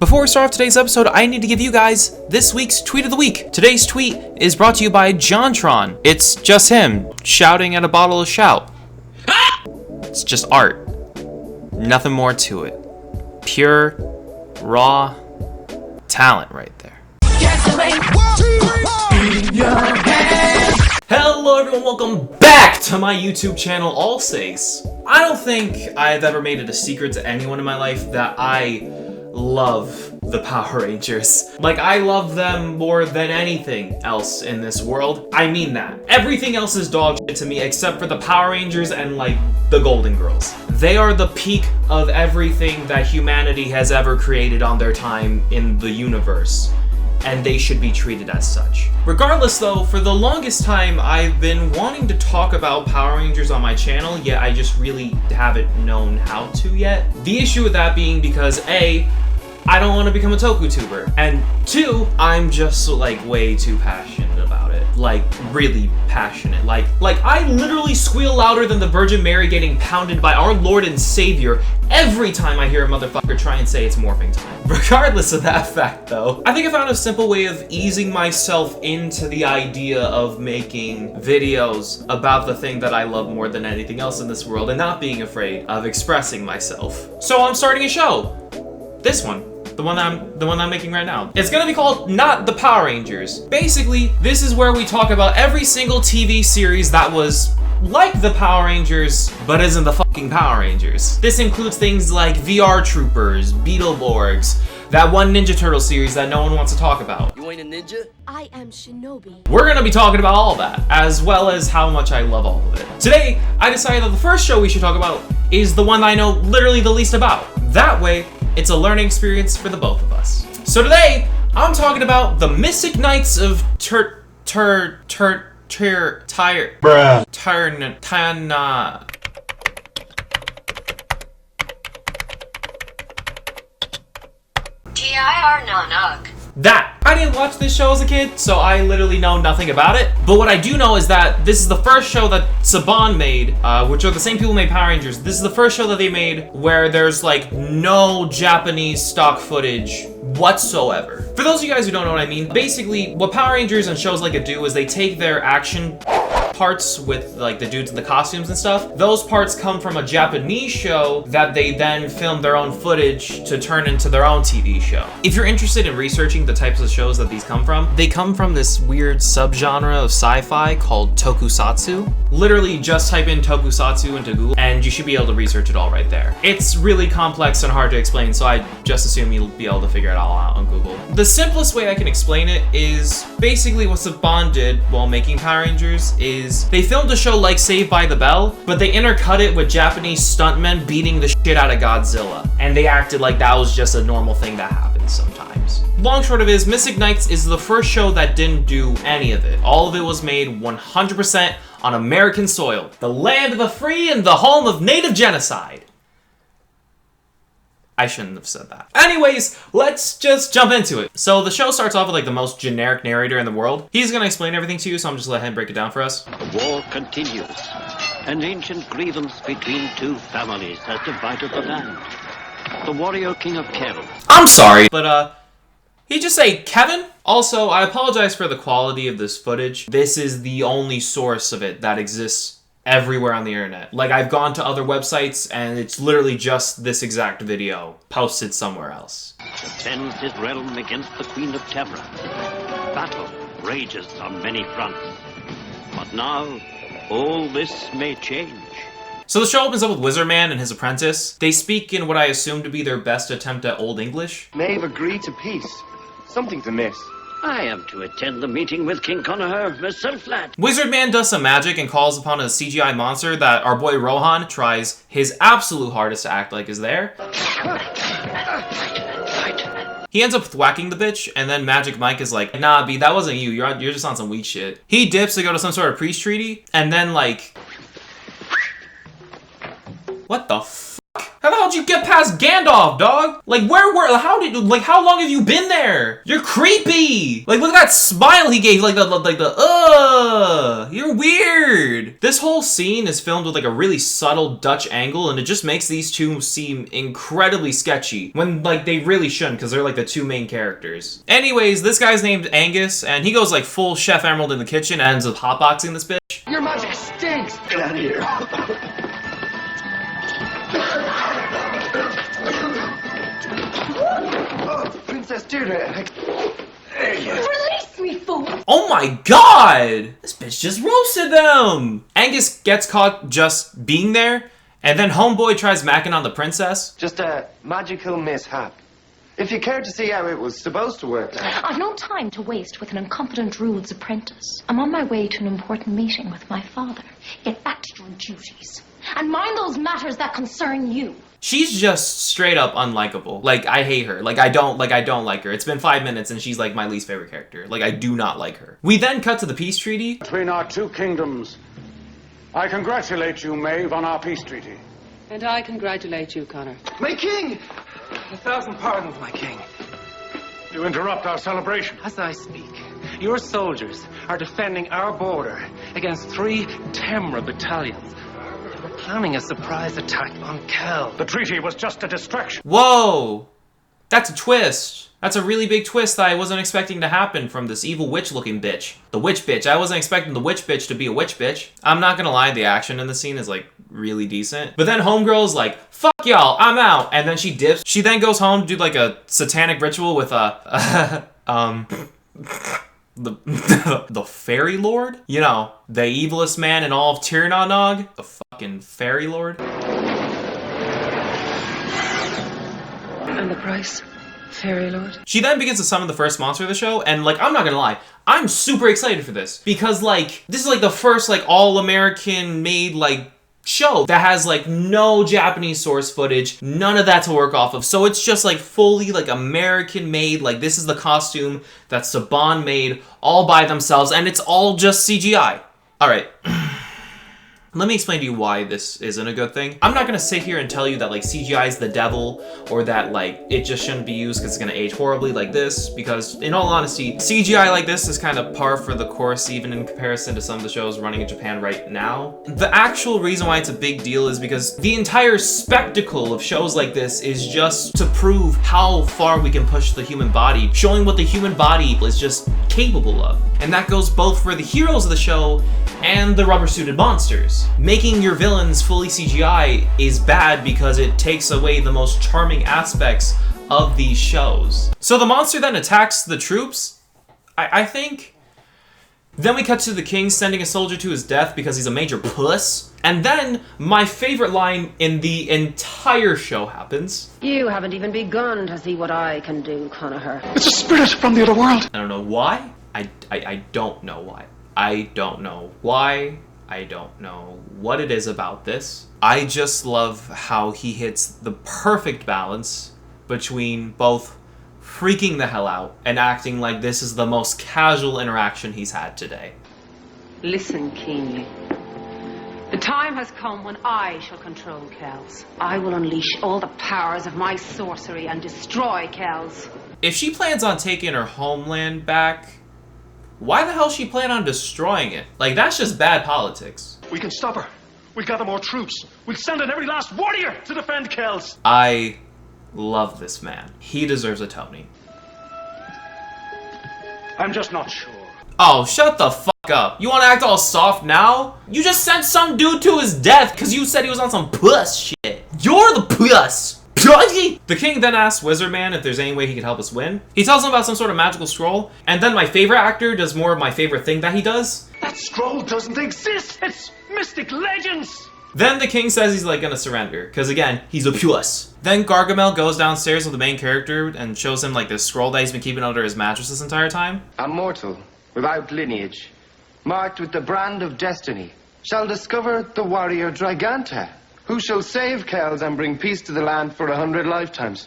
Before we start off today's episode, I need to give you guys this week's Tweet of the Week. Today's tweet is brought to you by JonTron. It's just him shouting at a bottle of Shout. It's just art. Nothing more to it. Pure, raw talent right there. Hello everyone, welcome back to my YouTube channel, Allsace. I don't think I've ever made it a secret to anyone in my life that I love the Power Rangers. Like, I love them more than anything else in this world. I mean that. Everything else is dog shit to me except for the Power Rangers and, like, the Golden Girls. They are the peak of everything that humanity has ever created on their time in the universe, and they should be treated as such. Regardless though, for the longest time I've been wanting to talk about Power Rangers on my channel, yet I just really haven't known how to yet. The issue with that being because A, I don't want to become a Tokutuber, and 2, I'm just like way too passionate about it. Like, really passionate. Like I literally squeal louder than the Virgin Mary getting pounded by our Lord and Savior every time I hear a motherfucker try and say it's morphing time. Regardless of that fact though, I think I found a simple way of easing myself into the idea of making videos about the thing that I love more than anything else in this world and not being afraid of expressing myself. So I'm starting a show. This one. The one I'm making right now. It's gonna be called Not the Power Rangers. Basically, this is where we talk about every single TV series that was like the Power Rangers, but isn't the fucking Power Rangers. This includes things like VR Troopers, Beetleborgs, that one Ninja Turtle series that no one wants to talk about. You ain't a ninja? I am Shinobi. We're gonna be talking about all that, as well as how much I love all of it. Today, I decided that the first show we should talk about is the one that I know literally the least about. That way, it's a learning experience for the both of us. So today, I'm talking about the Mystic Knights of T.I.R. Nanak. That. I didn't watch this show as a kid, so I literally know nothing about it. But what I do know is that this is the first show that Saban made, which are the same people who made Power Rangers. This is the first show that they made where there's like no Japanese stock footage whatsoever. For those of you guys who don't know what I mean, basically what Power Rangers and shows like it do is they take their action parts with like the dudes in the costumes and stuff. Those parts come from a Japanese show that they then film their own footage to turn into their own TV show. If you're interested in researching the types of shows that these come from, they come from this weird subgenre of sci-fi called Tokusatsu. Literally just type in Tokusatsu into Google and you should be able to research it all right there. It's really complex and hard to explain, so I just assume you'll be able to figure it all out on Google. The simplest way I can explain it is basically what Saban did while making Power Rangers is they filmed a show like Saved by the Bell, but they intercut it with Japanese stuntmen beating the shit out of Godzilla. And they acted like that was just a normal thing that happens sometimes. Long short of it is, Mystic Knights is the first show that didn't do any of it. All of it was made 100% on American soil. The land of the free and the home of native genocide. I shouldn't have said that. Anyways, let's just jump into it. So the show starts off with like the most generic narrator in the world. He's gonna explain everything to you, so I'm just gonna let him break it down for us. The war continues. An ancient grievance between two families has divided the land. The warrior king of Kerala. I'm sorry, but he just say Kevin? Also, I apologize for the quality of this footage. This is the only source of it that exists everywhere on the internet. Like, I've gone to other websites and it's literally just this exact video posted somewhere else. Defends his realm against the Queen of Terror. Battle rages on many fronts. But now, all this may change. So the show opens up with Wizard Man and his apprentice. They speak in what I assume to be their best attempt at Old English. Maeve agreed to peace. Something's amiss. I am to attend the meeting with King Conor myself, lad. Wizard Man does some magic and calls upon a CGI monster that our boy Rohan tries his absolute hardest to act like is there. He ends up thwacking the bitch, and then Magic Mike is like, nah, B, that wasn't you. You're just on some weak shit. He dips to go to some sort of peace treaty, and then like... What the fuck How the hell did you get past Gandalf, dog? Like, how long have you been there? You're creepy. Like, look at that smile he gave, you're weird. This whole scene is filmed with like a really subtle Dutch angle, and it just makes these two seem incredibly sketchy when like they really shouldn't, because they're like the two main characters. Anyways, this guy's named Angus, and he goes like full Chef Emerald in the kitchen and ends up hotboxing this bitch. Your magic stinks! Get out of here. Oh, Princess Deirdre. Release me, fool! Oh my god! This bitch just roasted them! Angus gets caught just being there, and then homeboy tries macking on the princess. Just a magical mishap. If you care to see how it was supposed to work out. I've no time to waste with an incompetent rules apprentice. I'm on my way to an important meeting with my father. Get back to your duties. And mind those matters that concern you. She's just straight up unlikable. Like, I hate her. Like, I don't like her. It's been 5 minutes and she's like my least favorite character. Like, I do not like her. We then cut to the peace treaty. Between our two kingdoms, I congratulate you, Maeve, on our peace treaty. And I congratulate you, Connor. My king! 1,000 pardons, my king. You interrupt our celebration. As I speak, your soldiers are defending our border against 3 Temra battalions. They were planning a surprise attack on Kel. The treaty was just a distraction. Whoa! That's a twist. That's a really big twist that I wasn't expecting to happen from this evil witch-looking bitch. The witch bitch. I wasn't expecting the witch bitch to be a witch bitch. I'm not gonna lie, the action in the scene is like really decent. But then homegirl's like, fuck y'all, I'm out. And then she dips. She then goes home to do like a satanic ritual with the Fairy Lord? You know, the evilest man in all of Tirnanog. The fucking Fairy Lord. And the price? Fairy Lord? She then begins to summon the first monster of the show, and like, I'm not gonna lie, I'm super excited for this. Because like, this is like the first like all-American made like show that has like no Japanese source footage, none of that to work off of. So it's just like fully like American made, like this is the costume that Saban made all by themselves, and it's all just CGI. Alright. Let me explain to you why this isn't a good thing. I'm not gonna sit here and tell you that like CGI is the devil, or that like it just shouldn't be used because it's gonna age horribly like this, because in all honesty, CGI like this is kind of par for the course even in comparison to some of the shows running in Japan right now. The actual reason why it's a big deal is because the entire spectacle of shows like this is just to prove how far we can push the human body, showing what the human body is just capable of. And that goes both for the heroes of the show and the rubber-suited monsters. Making your villains fully CGI is bad because it takes away the most charming aspects of these shows. So the monster then attacks the troops, I think. Then we cut to the king sending a soldier to his death because he's a major puss. And then my favorite line in the entire show happens. You haven't even begun to see what I can do, Connor. It's a spirit from the other world. I don't know why. I don't know why. I don't know why. I don't know what it is about this. I just love how he hits the perfect balance between both freaking the hell out and acting like this is the most casual interaction he's had today. Listen keenly. The time has come when I shall control Kells. I will unleash all the powers of my sorcery and destroy Kells. If she plans on taking her homeland back, why the hell she plan on destroying it? Like, that's just bad politics. We can stop her. We'll gather more troops. We'll send in every last warrior to defend Kells. I love this man. He deserves a Tony. I'm just not sure. Oh, shut the fuck up. You wanna act all soft now? You just sent some dude to his death because you said he was on some puss shit. You're the puss. The king then asks Wizardman if there's any way he could help us win. He tells him about some sort of magical scroll, and then my favorite actor does more of my favorite thing that he does. That scroll doesn't exist. It's mystic legends. Then the king says he's like gonna surrender, because again, he's a puss. Then Gargamel goes downstairs with the main character and shows him like this scroll that he's been keeping under his mattress this entire time. A mortal, without lineage, marked with the brand of destiny, shall discover the warrior Draganta, who shall save Kells and bring peace to the land for 100 lifetimes.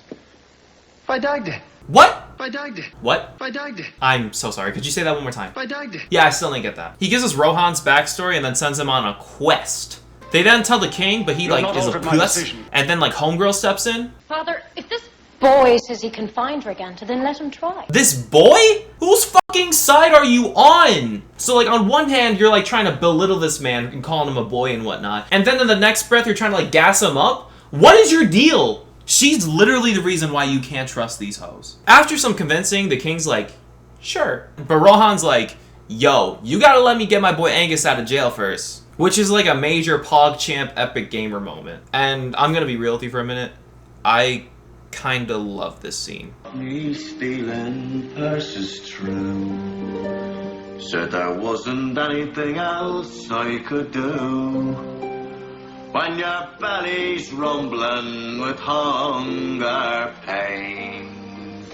By Dagda. What? By Dagda. What? By Dagda. I'm so sorry. Could you say that one more time? By Dagda. Yeah, I still didn't get that. He gives us Rohan's backstory and then sends him on a quest They then tell the king, but he You're like not is a altered my puss, decision. and then like homegirl steps in. Father, if this boy says he can find Draganta, then let him try. This boy? Whose fucking side are you on? So like on one hand, you're like trying to belittle this man and calling him a boy and whatnot, and then in the next breath, you're trying to like gas him up? What is your deal? She's literally the reason why you can't trust these hoes. After some convincing, the king's like, sure. But Rohan's like, yo, you gotta let me get my boy Angus out of jail first. Which is like a major PogChamp epic gamer moment. And I'm gonna be real with you for a minute. I kinda love this scene. Me stealing purses true. Said there wasn't anything else I could do. When your belly's rumbling with hunger pain.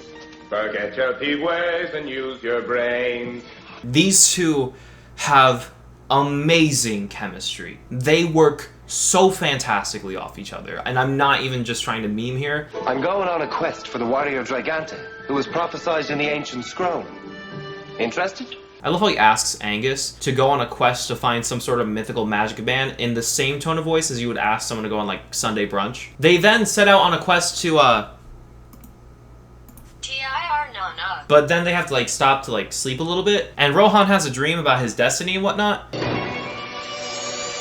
Forget your thief ways and use your brains. These two have amazing chemistry. They work so fantastically off each other, and I'm not even just trying to meme here. I'm going on a quest for the warrior Draganta, who was prophesied in the ancient scroll. Interested? I love how he asks Angus to go on a quest to find some sort of mythical magic band in the same tone of voice as you would ask someone to go on like Sunday brunch. They then set out on a quest to but then they have to like stop to like sleep a little bit, and Rohan has a dream about his destiny and whatnot.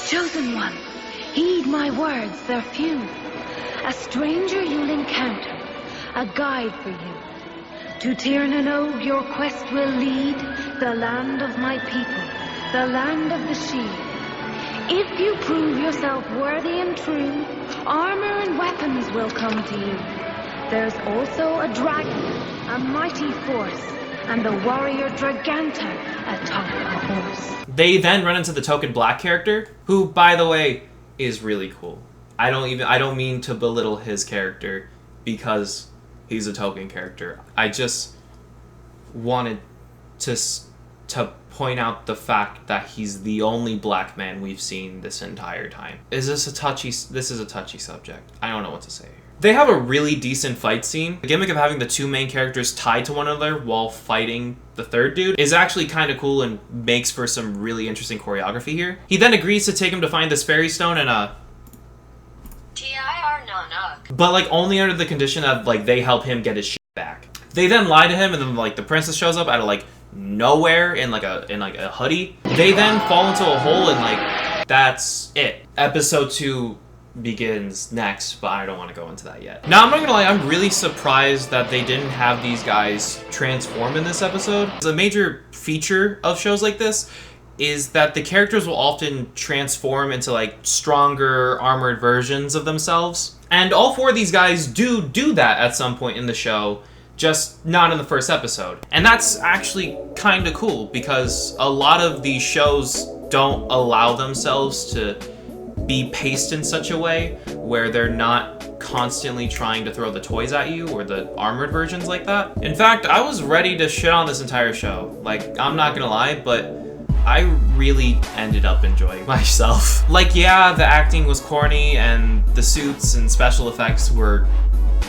Chosen one, heed my words, they're few. A stranger you'll encounter, a guide for you. To Tirnanog your quest will lead, the land of my people, the land of the Sidhe. If you prove yourself worthy and true, armor and weapons will come to you. There's also a dragon, a mighty force, and the warrior Draganta atop a horse. They then run into the token black character, who, by the way, is really cool. I don't mean to belittle his character because he's a token character. I just wanted to point out the fact that he's the only black man we've seen this entire time. This is a touchy subject. I don't know what to say here. They have a really decent fight scene. The gimmick of having the two main characters tied to one another while fighting the third dude is actually kind of cool and makes for some really interesting choreography here. He then agrees to take him to find this fairy stone and but like only under the condition of like they help him get his shit back. They then lie to him, and then like the princess shows up out of like nowhere in like a hoodie. They then fall into a hole, and like that's it. Episode 2 begins next, but I don't want to go into that yet. Now, I'm not gonna lie, I'm really surprised that they didn't have these guys transform in this episode. A major feature of shows like this is that the characters will often transform into like stronger, armored versions of themselves. And all four of these guys do that at some point in the show, just not in the first episode. And that's actually kind of cool, because a lot of these shows don't allow themselves to be paced in such a way where they're not constantly trying to throw the toys at you or the armored versions like that. In fact, I was ready to shit on this entire show. Like, I'm not gonna lie, but I really ended up enjoying myself. Like, yeah, the acting was corny and the suits and special effects were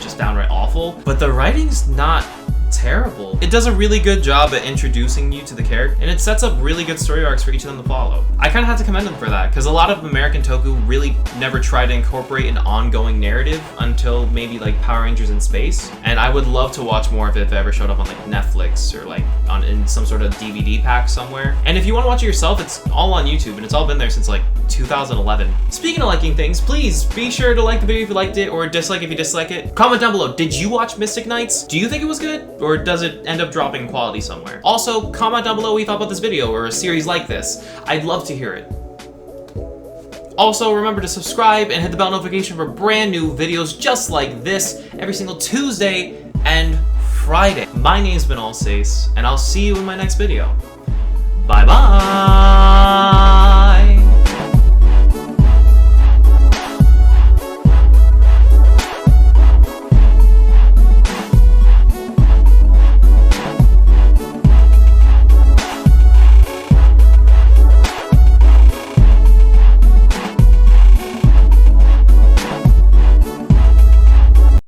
just downright awful, but the writing's not terrible. It does a really good job at introducing you to the character, and it sets up really good story arcs for each of them to follow. I kind of have to commend them for that, because a lot of American Toku really never try to incorporate an ongoing narrative until maybe like Power Rangers in Space, and I would love to watch more of it if it ever showed up on like Netflix or like in some sort of DVD pack somewhere. And if you want to watch it yourself, it's all on YouTube, and it's all been there since like 2011. Speaking of liking things, please be sure to like the video if you liked it, or dislike if you dislike it. Comment down below, did you watch Mystic Knights? Do you think it was good? Or does it end up dropping quality somewhere? Also, comment down below what you thought about this video or a series like this. I'd love to hear it. Also, remember to subscribe and hit the bell notification for brand new videos just like this every single Tuesday and Friday. My name's been Allsace, and I'll see you in my next video. Bye bye!